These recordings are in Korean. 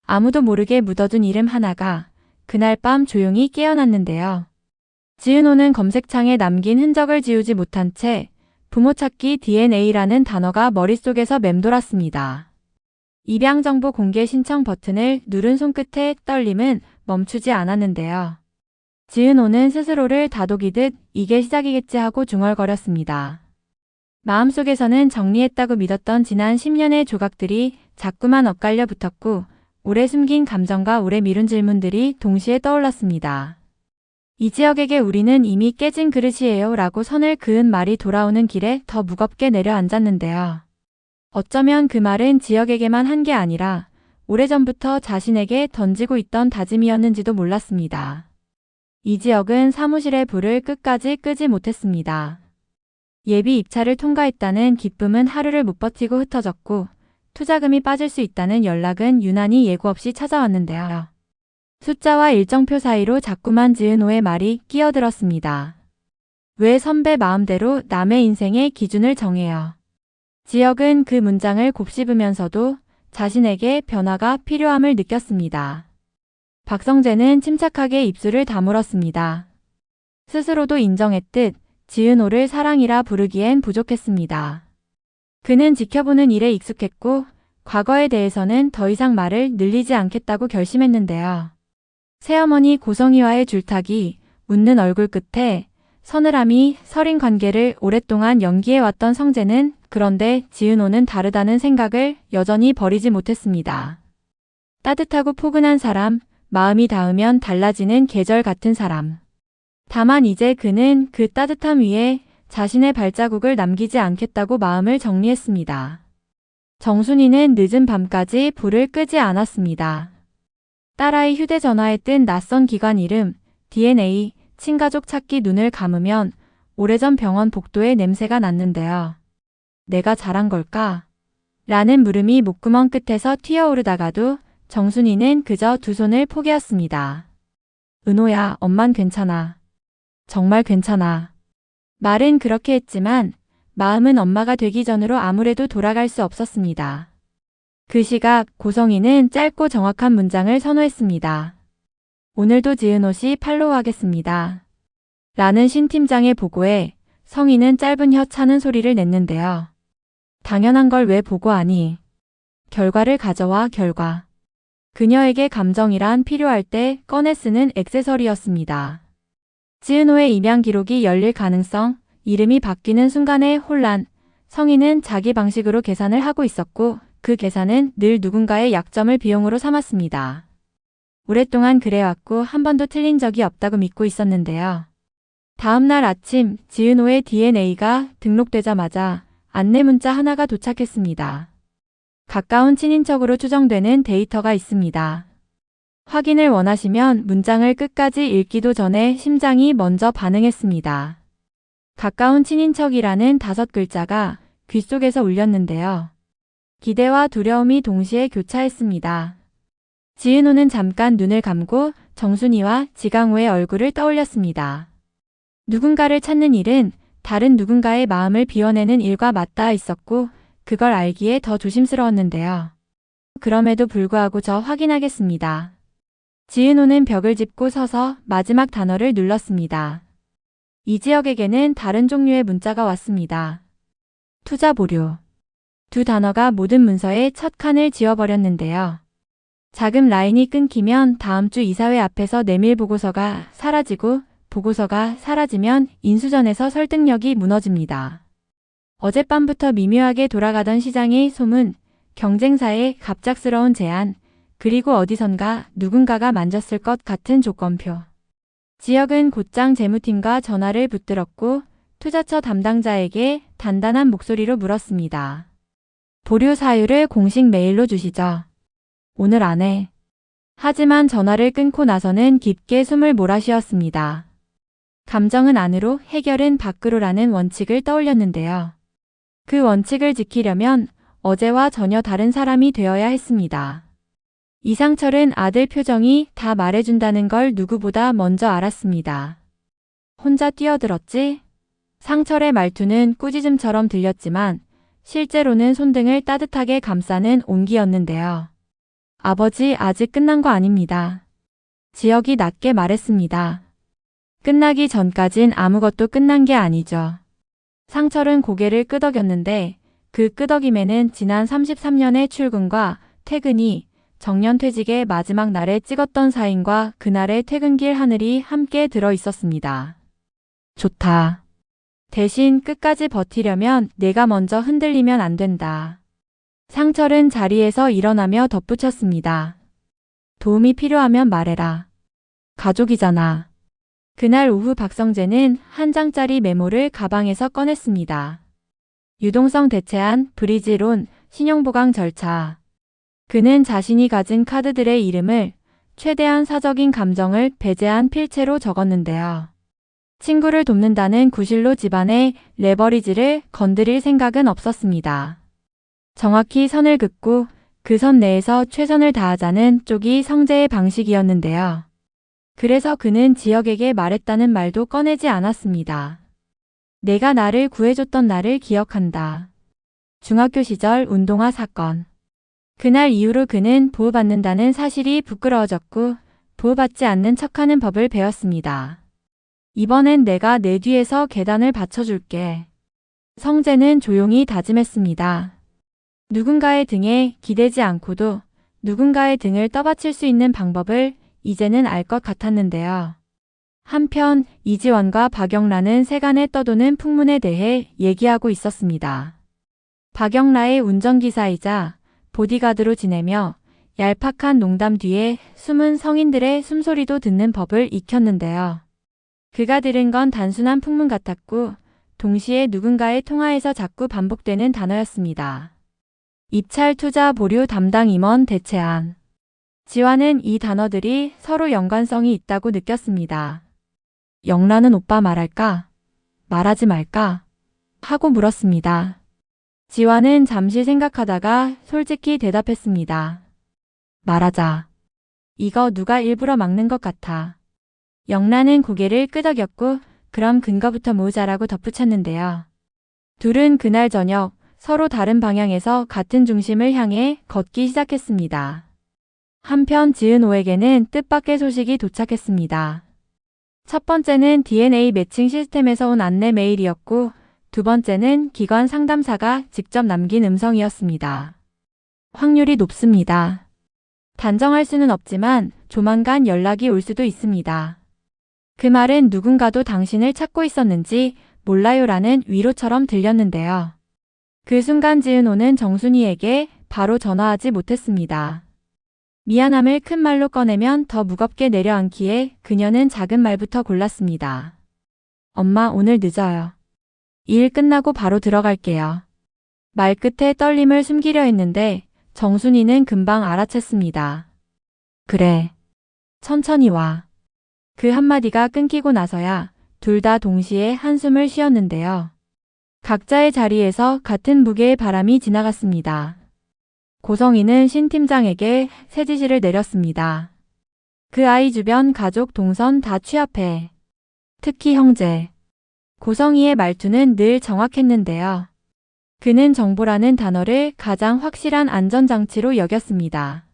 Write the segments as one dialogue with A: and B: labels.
A: 아무도 모르게 묻어둔 이름 하나가 그날 밤 조용히 깨어났는데요. 지은호는 검색창에 남긴 흔적을 지우지 못한 채 부모 찾기 DNA라는 단어가 머릿속에서 맴돌았습니다. 입양정보 공개 신청 버튼을 누른 손끝의 떨림은 멈추지 않았는데요. 지은호는 스스로를 다독이듯 이게 시작이겠지 하고 중얼거렸습니다. 마음속에서는 정리했다고 믿었던 지난 10년의 조각들이 자꾸만 엇갈려 붙었고 오래 숨긴 감정과 오래 미룬 질문들이 동시에 떠올랐습니다. 이 지역에게 우리는 이미 깨진 그릇이에요 라고 선을 그은 말이 돌아오는 길에 더 무겁게 내려앉았는데요. 어쩌면 그 말은 지역에게만 한 게 아니라 오래전부터 자신에게 던지고 있던 다짐이었는지도 몰랐습니다. 이 지역은 사무실의 불을 끝까지 끄지 못했습니다. 예비 입찰을 통과했다는 기쁨은 하루를 못 버티고 흩어졌고 투자금이 빠질 수 있다는 연락은 유난히 예고 없이 찾아왔는데요. 숫자와 일정표 사이로 자꾸만 지은호의 말이 끼어들었습니다. 왜 선배 마음대로 남의 인생의 기준을 정해요? 지역은 그 문장을 곱씹으면서도 자신에게 변화가 필요함을 느꼈습니다. 박성재는 침착하게 입술을 다물었습니다. 스스로도 인정했듯 지은호를 사랑이라 부르기엔 부족했습니다. 그는 지켜보는 일에 익숙했고 과거에 대해서는 더 이상 말을 늘리지 않겠다고 결심했는데요. 새어머니 고성희와의 줄타기, 웃는 얼굴 끝에 서늘함이 서린 관계를 오랫동안 연기해왔던 성재는 그런데 지은호는 다르다는 생각을 여전히 버리지 못했습니다. 따뜻하고 포근한 사람, 마음이 닿으면 달라지는 계절 같은 사람. 다만 이제 그는 그 따뜻함 위에 자신의 발자국을 남기지 않겠다고 마음을 정리했습니다. 정순이는 늦은 밤까지 불을 끄지 않았습니다. 딸아이 휴대전화에 뜬 낯선 기관 이름, DNA, 친가족 찾기 눈을 감으면 오래전 병원 복도의 냄새가 났는데요. 내가 잘한 걸까? 라는 물음이 목구멍 끝에서 튀어오르다가도 정순이는 그저 두 손을 포개었습니다. 은호야, 엄만 괜찮아. 정말 괜찮아. 말은 그렇게 했지만 마음은 엄마가 되기 전으로 아무래도 돌아갈 수 없었습니다. 그 시각 고성희는 짧고 정확한 문장을 선호했습니다. 오늘도 지은호 씨 팔로우하겠습니다. 라는 신 팀장의 보고에 성희는 짧은 혀 차는 소리를 냈는데요. 당연한 걸 왜 보고하니? 결과를 가져와, 결과. 그녀에게 감정이란 필요할 때 꺼내 쓰는 액세서리였습니다. 지은호의 입양 기록이 열릴 가능성, 이름이 바뀌는 순간의 혼란, 성희는 자기 방식으로 계산을 하고 있었고 그 계산은 늘 누군가의 약점을 비용으로 삼았습니다. 오랫동안 그래왔고 한 번도 틀린 적이 없다고 믿고 있었는데요. 다음 날 아침 지은호의 DNA가 등록되자마자 안내 문자 하나가 도착했습니다. 가까운 친인척으로 추정되는 데이터가 있습니다. 확인을 원하시면 문장을 끝까지 읽기도 전에 심장이 먼저 반응했습니다. 가까운 친인척이라는 5글자가 귓속에서 울렸는데요. 기대와 두려움이 동시에 교차했습니다. 지은호는 잠깐 눈을 감고 정순이와 지강호의 얼굴을 떠올렸습니다. 누군가를 찾는 일은 다른 누군가의 마음을 비워내는 일과 맞닿아 있었고 그걸 알기에 더 조심스러웠는데요. 그럼에도 불구하고 저 확인하겠습니다. 지은호는 벽을 짚고 서서 마지막 단어를 눌렀습니다. 이 지역에게는 다른 종류의 문자가 왔습니다. 투자 보류. 두 단어가 모든 문서의 첫 칸을 지워버렸는데요. 자금 라인이 끊기면 다음 주 이사회 앞에서 내밀 보고서가 사라지고 보고서가 사라지면 인수전에서 설득력이 무너집니다. 어젯밤부터 미묘하게 돌아가던 시장의 소문, 경쟁사의 갑작스러운 제안, 그리고 어디선가 누군가가 만졌을 것 같은 조건표. 지역은 곧장 재무팀과 전화를 붙들었고 투자처 담당자에게 단단한 목소리로 물었습니다. 보류 사유를 공식 메일로 주시죠. 오늘 안에. 하지만 전화를 끊고 나서는 깊게 숨을 몰아쉬었습니다. 감정은 안으로, 해결은 밖으로라는 원칙을 떠올렸는데요. 그 원칙을 지키려면 어제와 전혀 다른 사람이 되어야 했습니다. 이상철은 아들 표정이 다 말해준다는 걸 누구보다 먼저 알았습니다. 혼자 뛰어들었지? 상철의 말투는 꾸짖음처럼 들렸지만 실제로는 손등을 따뜻하게 감싸는 온기였는데요. 아버지, 아직 끝난 거 아닙니다. 지혁이 낮게 말했습니다. 끝나기 전까진 아무것도 끝난 게 아니죠. 상철은 고개를 끄덕였는데 그 끄덕임에는 지난 33년의 출근과 퇴근이 정년퇴직의 마지막 날에 찍었던 사인과 그날의 퇴근길 하늘이 함께 들어 있었습니다. 좋다. 대신 끝까지 버티려면 내가 먼저 흔들리면 안 된다. 상철은 자리에서 일어나며 덧붙였습니다. 도움이 필요하면 말해라. 가족이잖아. 그날 오후 박성재는 한 장짜리 메모를 가방에서 꺼냈습니다. 유동성 대체한 브리지론 신용보강 절차. 그는 자신이 가진 카드들의 이름을 최대한 사적인 감정을 배제한 필체로 적었는데요. 친구를 돕는다는 구실로 집안의 레버리지를 건드릴 생각은 없었습니다. 정확히 선을 긋고 그 선 내에서 최선을 다하자는 쪽이 성재의 방식이었는데요. 그래서 그는 지혁에게 말했다는 말도 꺼내지 않았습니다. 내가 나를 구해줬던 날을 기억한다. 중학교 시절 운동화 사건. 그날 이후로 그는 보호받는다는 사실이 부끄러워졌고 보호받지 않는 척하는 법을 배웠습니다. 이번엔 내가 내 뒤에서 계단을 받쳐줄게. 성재는 조용히 다짐했습니다. 누군가의 등에 기대지 않고도 누군가의 등을 떠받칠 수 있는 방법을 이제는 알 것 같았는데요. 한편 이지원과 박영라는 세간에 떠도는 풍문에 대해 얘기하고 있었습니다. 박영라의 운전기사이자 보디가드로 지내며 얄팍한 농담 뒤에 숨은 성인들의 숨소리도 듣는 법을 익혔는데요. 그가 들은 건 단순한 풍문 같았고 동시에 누군가의 통화에서 자꾸 반복되는 단어였습니다. 입찰 투자 보류 담당 임원 대체안. 지화는 이 단어들이 서로 연관성이 있다고 느꼈습니다. 영라는 오빠 말할까? 말하지 말까? 하고 물었습니다. 지화는 잠시 생각하다가 솔직히 대답했습니다. 말하자. 이거 누가 일부러 막는 것 같아. 영라는 고개를 끄덕였고 그럼 근거부터 모으자라고 덧붙였는데요. 둘은 그날 저녁 서로 다른 방향에서 같은 중심을 향해 걷기 시작했습니다. 한편 지은호에게는 뜻밖의 소식이 도착했습니다. 첫 번째는 DNA 매칭 시스템에서 온 안내 메일이었고 두 번째는 기관 상담사가 직접 남긴 음성이었습니다. 확률이 높습니다. 단정할 수는 없지만 조만간 연락이 올 수도 있습니다. 그 말은 누군가도 당신을 찾고 있었는지 몰라요라는 위로처럼 들렸는데요. 그 순간 지은호는 정순이에게 바로 전화하지 못했습니다. 미안함을 큰 말로 꺼내면 더 무겁게 내려앉기에 그녀는 작은 말부터 골랐습니다. 엄마, 오늘 늦어요. 일 끝나고 바로 들어갈게요. 말끝에 떨림을 숨기려 했는데 정순이는 금방 알아챘습니다. 그래. 천천히 와. 그 한마디가 끊기고 나서야 둘 다 동시에 한숨을 쉬었는데요. 각자의 자리에서 같은 무게의 바람이 지나갔습니다. 고성희는 신 팀장에게 새 지시를 내렸습니다. 그 아이 주변 가족 동선 다 취합해. 특히 형제. 고성희의 말투는 늘 정확했는데요. 그는 정보라는 단어를 가장 확실한 안전장치로 여겼습니다.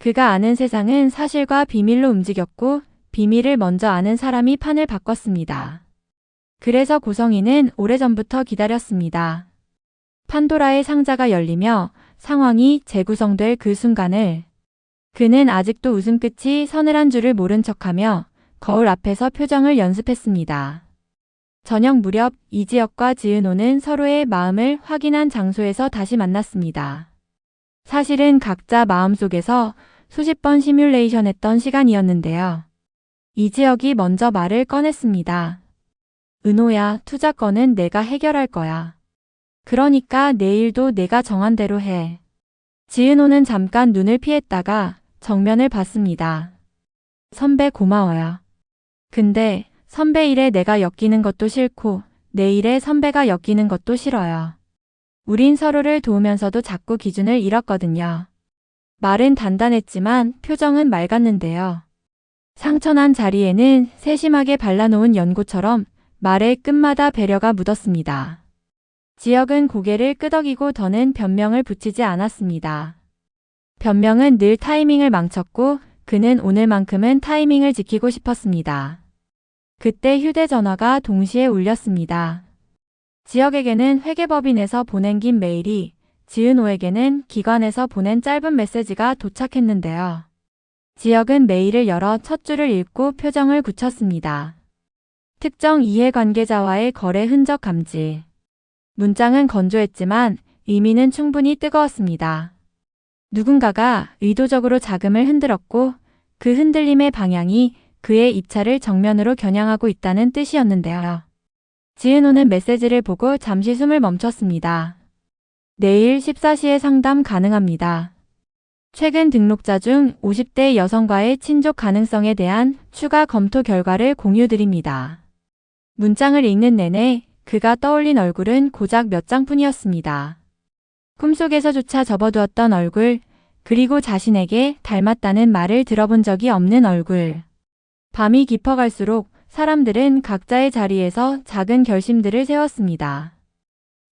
A: 그가 아는 세상은 사실과 비밀로 움직였고 비밀을 먼저 아는 사람이 판을 바꿨습니다. 그래서 고성희는 오래전부터 기다렸습니다. 판도라의 상자가 열리며 상황이 재구성될 그 순간을. 그는 아직도 웃음 끝이 서늘한 줄을 모른 척하며 거울 앞에서 표정을 연습했습니다. 저녁 무렵 이지혁과 지은호는 서로의 마음을 확인한 장소에서 다시 만났습니다. 사실은 각자 마음속에서 수십 번 시뮬레이션했던 시간이었는데요. 이지혁이 먼저 말을 꺼냈습니다. 은호야, 투자 건은 내가 해결할 거야. 그러니까 내일도 내가 정한 대로 해. 지은호는 잠깐 눈을 피했다가 정면을 봤습니다. 선배 고마워요. 근데 선배 일에 내가 엮이는 것도 싫고 내 일에 선배가 엮이는 것도 싫어요. 우린 서로를 도우면서도 자꾸 기준을 잃었거든요. 말은 단단했지만 표정은 맑았는데요. 상처난 자리에는 세심하게 발라놓은 연고처럼 말의 끝마다 배려가 묻었습니다. 지혁은 고개를 끄덕이고 더는 변명을 붙이지 않았습니다. 변명은 늘 타이밍을 망쳤고 그는 오늘만큼은 타이밍을 지키고 싶었습니다. 그때 휴대전화가 동시에 울렸습니다. 지역에게는 회계법인에서 보낸 긴 메일이, 지은호에게는 기관에서 보낸 짧은 메시지가 도착했는데요. 지역은 메일을 열어 첫 줄을 읽고 표정을 굳혔습니다. 특정 이해관계자와의 거래 흔적 감지. 문장은 건조했지만 의미는 충분히 뜨거웠습니다. 누군가가 의도적으로 자금을 흔들었고 그 흔들림의 방향이 그의 입찰을 정면으로 겨냥하고 있다는 뜻이었는데요. 지은호는 메시지를 보고 잠시 숨을 멈췄습니다. 내일 14시에 상담 가능합니다. 최근 등록자 중 50대 여성과의 친족 가능성에 대한 추가 검토 결과를 공유드립니다. 문장을 읽는 내내 그가 떠올린 얼굴은 고작 몇 장뿐이었습니다. 꿈속에서조차 접어두었던 얼굴, 그리고 자신에게 닮았다는 말을 들어본 적이 없는 얼굴. 밤이 깊어갈수록 사람들은 각자의 자리에서 작은 결심들을 세웠습니다.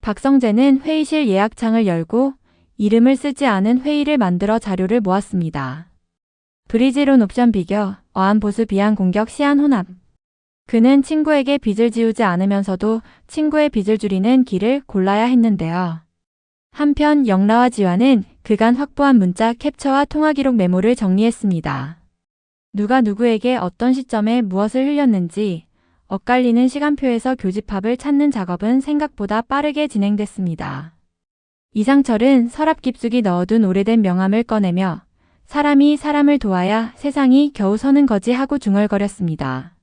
A: 박성재는 회의실 예약창을 열고 이름을 쓰지 않은 회의를 만들어 자료를 모았습니다. 브리지론 옵션 비교, 어안 보수 비한 공격 시한 혼합. 그는 친구에게 빚을 지우지 않으면서도 친구의 빚을 줄이는 길을 골라야 했는데요. 한편 영라와 지화는 그간 확보한 문자 캡처와 통화 기록 메모를 정리했습니다. 누가 누구에게 어떤 시점에 무엇을 흘렸는지 엇갈리는 시간표에서 교집합을 찾는 작업은 생각보다 빠르게 진행됐습니다. 이상철은 서랍 깊숙이 넣어둔 오래된 명함을 꺼내며 사람이 사람을 도와야 세상이 겨우 서는 거지 하고 중얼거렸습니다.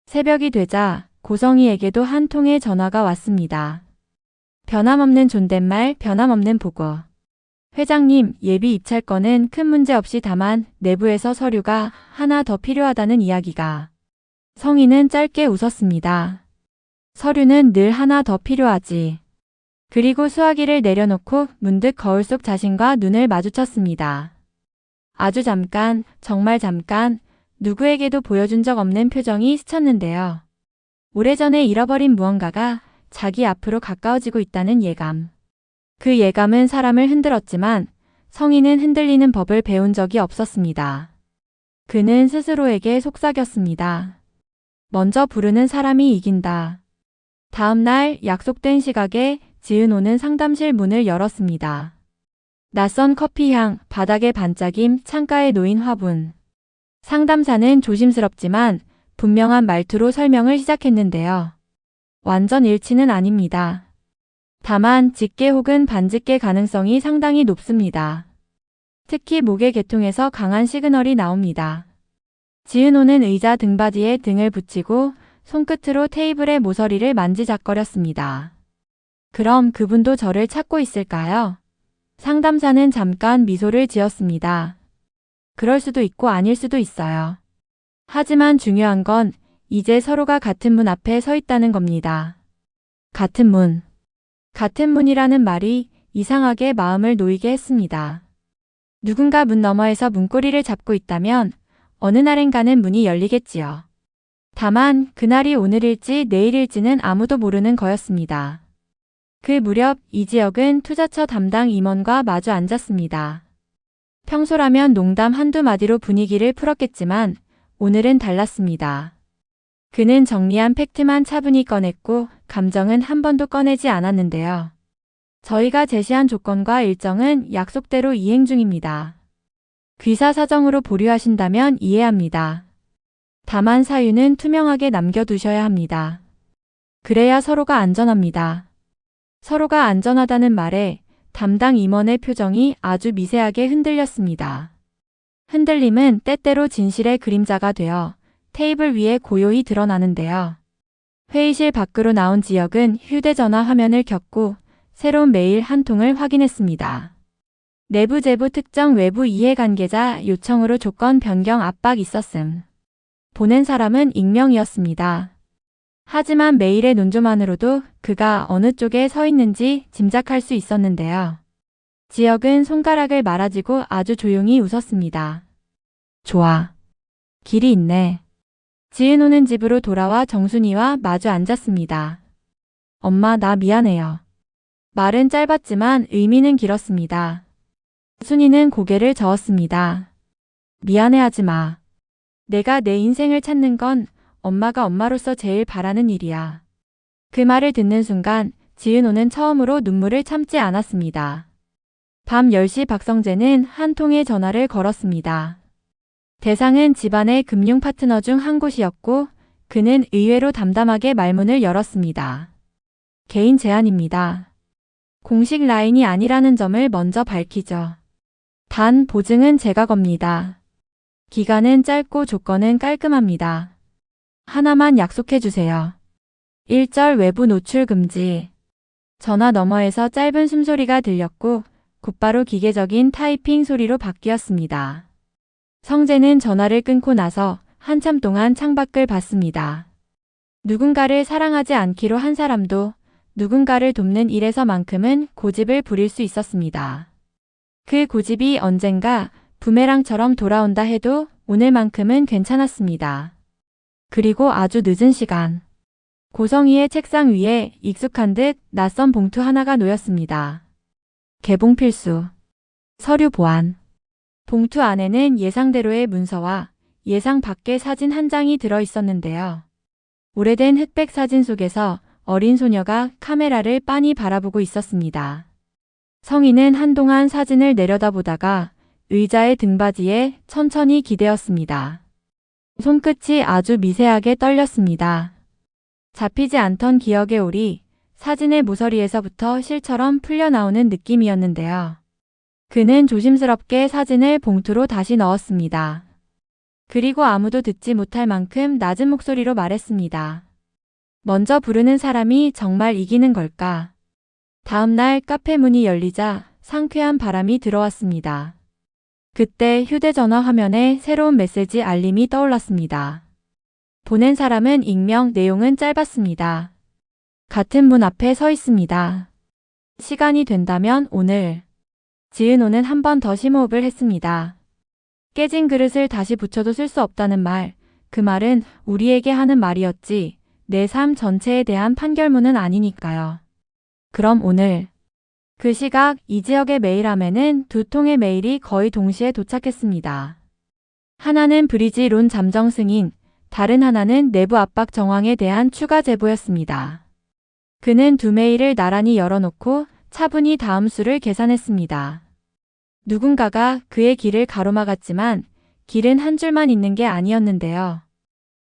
A: 새벽이 되자 고성희에게도 한 통의 전화가 왔습니다. 변함없는 존댓말, 변함없는 보고. 회장님, 예비 입찰 건은 큰 문제 없이 다만 내부에서 서류가 하나 더 필요하다는 이야기가. 성희는 짧게 웃었습니다. 서류는 늘 하나 더 필요하지. 그리고 수화기를 내려놓고 문득 거울 속 자신과 눈을 마주쳤습니다. 아주 잠깐, 정말 잠깐, 누구에게도 보여준 적 없는 표정이 스쳤는데요. 오래전에 잃어버린 무언가가 자기 앞으로 가까워지고 있다는 예감. 그 예감은 사람을 흔들었지만 성희는 흔들리는 법을 배운 적이 없었습니다. 그는 스스로에게 속삭였습니다. 먼저 부르는 사람이 이긴다. 다음 날 약속된 시각에 지은호는 상담실 문을 열었습니다. 낯선 커피향, 바닥에 반짝임, 창가에 놓인 화분. 상담사는 조심스럽지만 분명한 말투로 설명을 시작했는데요. 완전 일치는 아닙니다. 다만 직계 혹은 반직계 가능성이 상당히 높습니다. 특히 목의 계통에서 강한 시그널이 나옵니다. 지은호는 의자 등받이에 등을 붙이고 손끝으로 테이블의 모서리를 만지작거렸습니다. 그럼 그분도 저를 찾고 있을까요? 상담사는 잠깐 미소를 지었습니다. 그럴 수도 있고 아닐 수도 있어요. 하지만 중요한 건 이제 서로가 같은 문 앞에 서 있다는 겁니다. 같은 문. 같은 문이라는 말이 이상하게 마음을 놓이게 했습니다. 누군가 문 너머에서 문고리를 잡고 있다면 어느 날엔가는 문이 열리겠지요. 다만 그날이 오늘일지 내일일지는 아무도 모르는 거였습니다. 그 무렵 이지혁은 투자처 담당 임원과 마주 앉았습니다. 평소라면 농담 한두 마디로 분위기를 풀었겠지만 오늘은 달랐습니다. 그는 정리한 팩트만 차분히 꺼냈고 감정은 한 번도 꺼내지 않았는데요. 저희가 제시한 조건과 일정은 약속대로 이행 중입니다. 귀사 사정으로 보류하신다면 이해합니다. 다만 사유는 투명하게 남겨두셔야 합니다. 그래야 서로가 안전합니다. 서로가 안전하다는 말에 담당 임원의 표정이 아주 미세하게 흔들렸습니다. 흔들림은 때때로 진실의 그림자가 되어 테이블 위에 고요히 드러나는데요. 회의실 밖으로 나온 지역은 휴대전화 화면을 켰고 새로운 메일 한 통을 확인했습니다. 내부 제보 특정 외부 이해관계자 요청으로 조건 변경 압박 있었음. 보낸 사람은 익명이었습니다. 하지만 메일의 논조만으로도 그가 어느 쪽에 서 있는지 짐작할 수 있었는데요. 지역은 손가락을 말아쥐고 아주 조용히 웃었습니다. 좋아. 길이 있네. 지은호는 집으로 돌아와 정순이와 마주 앉았습니다. 엄마, 나 미안해요. 말은 짧았지만 의미는 길었습니다. 순이는 고개를 저었습니다. 미안해하지 마. 내가 내 인생을 찾는 건 엄마가 엄마로서 제일 바라는 일이야. 그 말을 듣는 순간 지은호는 처음으로 눈물을 참지 않았습니다. 밤 10시 박성재는 한 통의 전화를 걸었습니다. 대상은 집안의 금융 파트너 중 한 곳이었고 그는 의외로 담담하게 말문을 열었습니다. 개인 제안입니다. 공식 라인이 아니라는 점을 먼저 밝히죠. 단 보증은 제가 겁니다. 기간은 짧고 조건은 깔끔합니다. 하나만 약속해 주세요. 1절 외부 노출 금지. 전화 너머에서 짧은 숨소리가 들렸고 곧바로 기계적인 타이핑 소리로 바뀌었습니다. 성재는 전화를 끊고 나서 한참 동안 창밖을 봤습니다. 누군가를 사랑하지 않기로 한 사람도 누군가를 돕는 일에서만큼은 고집을 부릴 수 있었습니다. 그 고집이 언젠가 부메랑처럼 돌아온다 해도 오늘만큼은 괜찮았습니다. 그리고 아주 늦은 시간. 고성희의 책상 위에 익숙한 듯 낯선 봉투 하나가 놓였습니다. 개봉 필수. 서류 보안. 봉투 안에는 예상대로의 문서와 예상 밖의 사진 한 장이 들어 있었는데요. 오래된 흑백 사진 속에서 어린 소녀가 카메라를 빤히 바라보고 있었습니다. 성희는 한동안 사진을 내려다보다가 의자의 등받이에 천천히 기대었습니다. 손끝이 아주 미세하게 떨렸습니다. 잡히지 않던 기억의 오리, 사진의 모서리에서부터 실처럼 풀려나오는 느낌이었는데요. 그는 조심스럽게 사진을 봉투로 다시 넣었습니다. 그리고 아무도 듣지 못할 만큼 낮은 목소리로 말했습니다. 먼저 부르는 사람이 정말 이기는 걸까? 다음 날 카페 문이 열리자 상쾌한 바람이 들어왔습니다. 그때 휴대전화 화면에 새로운 메시지 알림이 떠올랐습니다. 보낸 사람은 익명, 내용은 짧았습니다. 같은 문 앞에 서 있습니다. 시간이 된다면 오늘. 지은호는 한 번 더 심호흡을 했습니다. 깨진 그릇을 다시 붙여도 쓸 수 없다는 말, 그 말은 우리에게 하는 말이었지 내 삶 전체에 대한 판결문은 아니니까요. 그럼 오늘. 그 시각 이지혁의 메일함에는 두 통의 메일이 거의 동시에 도착했습니다. 하나는 브리지 론 잠정 승인, 다른 하나는 내부 압박 정황에 대한 추가 제보였습니다. 그는 두 메일을 나란히 열어놓고 차분히 다음 수를 계산했습니다. 누군가가 그의 길을 가로막았지만 길은 한 줄만 있는 게 아니었는데요.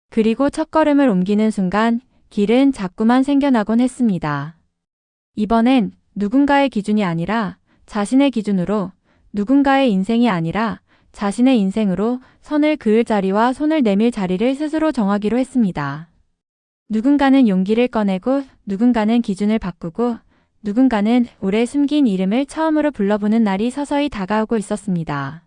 A: 그리고 첫걸음을 옮기는 순간 길은 자꾸만 생겨나곤 했습니다. 이번엔 누군가의 기준이 아니라 자신의 기준으로, 누군가의 인생이 아니라 자신의 인생으로 선을 그을 자리와 손을 내밀 자리를 스스로 정하기로 했습니다. 누군가는 용기를 꺼내고 누군가는 기준을 바꾸고 누군가는 오래 숨긴 이름을 처음으로 불러보는 날이 서서히 다가오고 있었습니다.